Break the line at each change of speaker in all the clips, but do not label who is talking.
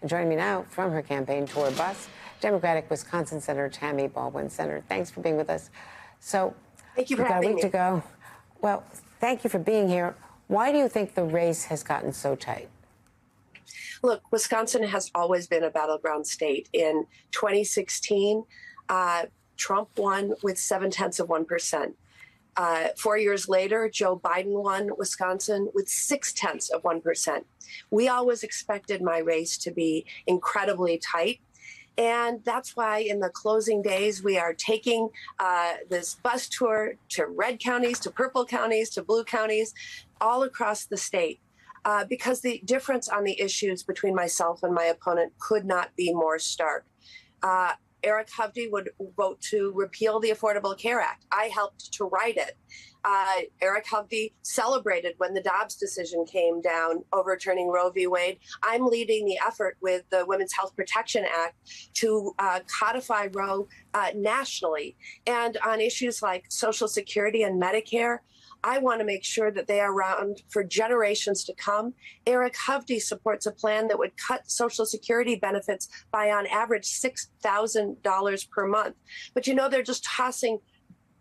And joining me now from her campaign tour bus, Democratic Wisconsin Senator Tammy Baldwin. Senator, thanks for being with us. So,
thank you for
we've got a
having
week
me.
to go. Well, thank you for being here. Why do you think the race has gotten so tight?
Look, Wisconsin has always been a battleground state. In 2016, Trump won with 0.7%. 4 years later, Joe Biden won Wisconsin with 0.6%. We always expected my race to be incredibly tight. And that's why in the closing days, we are taking this bus tour to red counties, to purple counties, to blue counties, all across the state. Because the difference on the issues between myself and my opponent could not be more stark. Eric Hovde would vote to repeal the Affordable Care Act. I helped to write it. Eric Hovde celebrated when the Dobbs decision came down, overturning Roe v. Wade. I'm leading the effort with the Women's Health Protection Act to codify Roe nationally. And on issues like Social Security and Medicare, I want to make sure that they are around for generations to come. Eric Hovde supports a plan that would cut Social Security benefits by on average $6,000 per month. But you know, they're just tossing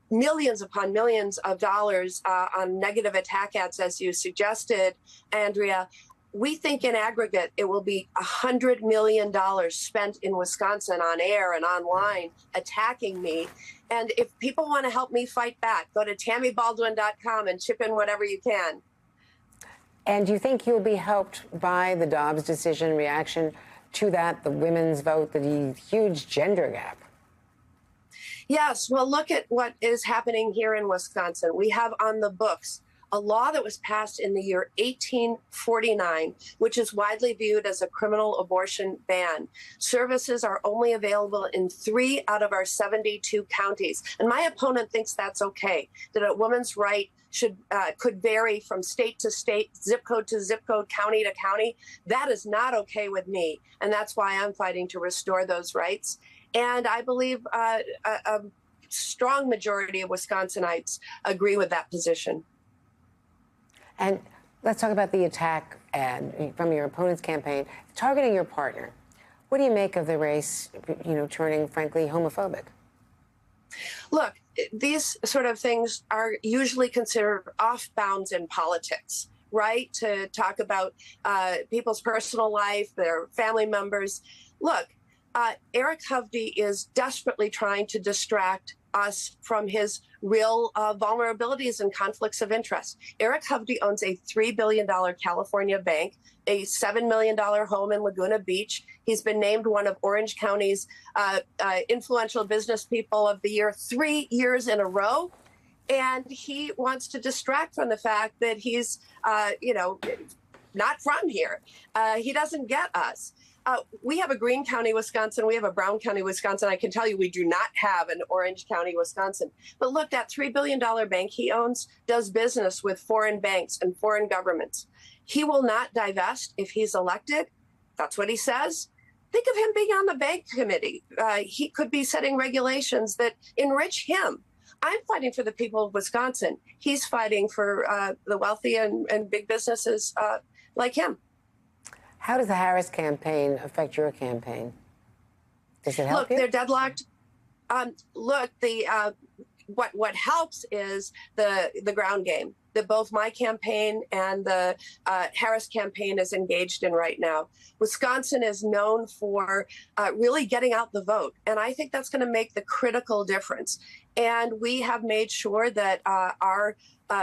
millions upon millions of dollars on negative attack ads, as you suggested, Andrea. We think in aggregate it will be $100 million spent in Wisconsin on air and online attacking me. And if people want to help me fight back, go to TammyBaldwin.com and chip in whatever you can.
And do you think you'll be helped by the Dobbs decision, reaction to that, the women's vote, the huge gender gap?
Yes. Well, look at what is happening here in Wisconsin. We have on the books a law that was passed in the year 1849, which is widely viewed as a criminal abortion ban. Services are only available in 3 out of our 72 counties. And my opponent thinks that's okay, that a woman's right could vary from state to state, zip code to zip code, county to county. That is not okay with me. And that's why I'm fighting to restore those rights. And I believe a strong majority of Wisconsinites agree with that position.
And let's talk about the attack ad from your opponent's campaign targeting your partner. What do you make of the race, turning, frankly, homophobic?
Look, these sort of things are usually considered off bounds in politics, right? To talk about people's personal life, their family members. Look, Eric Hovde is desperately trying to distract us from his real vulnerabilities and conflicts of interest. Eric Hovde owns a $3 billion California bank, a $7 million home in Laguna Beach. He's been named one of Orange County's influential business people of the year 3 years in a row. And he wants to distract from the fact that he's, not from here. He doesn't get us. We have a Greene County, Wisconsin. We have a Brown County, Wisconsin. I can tell you we do not have an Orange County, Wisconsin. But look, that $3 billion bank he owns does business with foreign banks and foreign governments. He will not divest if he's elected. That's what he says. Think of him being on the bank committee. He could be setting regulations that enrich him. I'm fighting for the people of Wisconsin. He's fighting for the wealthy and big businesses like him.
How does the Harris campaign affect your campaign? Does it help you?
Look, they're deadlocked. What helps is the ground game that both my campaign and the Harris campaign is engaged in right now. Wisconsin is known for really getting out the vote, and I think that's going to make the critical difference. And we have made sure that our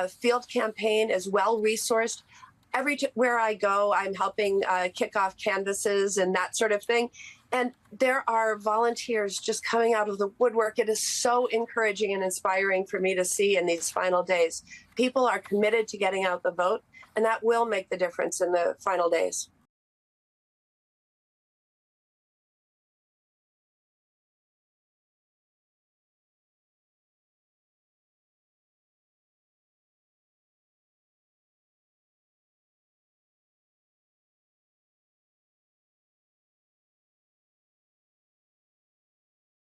field campaign is well resourced. Everywhere I go, I'm helping kick off canvases and that sort of thing. And there are volunteers just coming out of the woodwork. It is so encouraging and inspiring for me to see in these final days. People are committed to getting out the vote, and that will make the difference in the final days.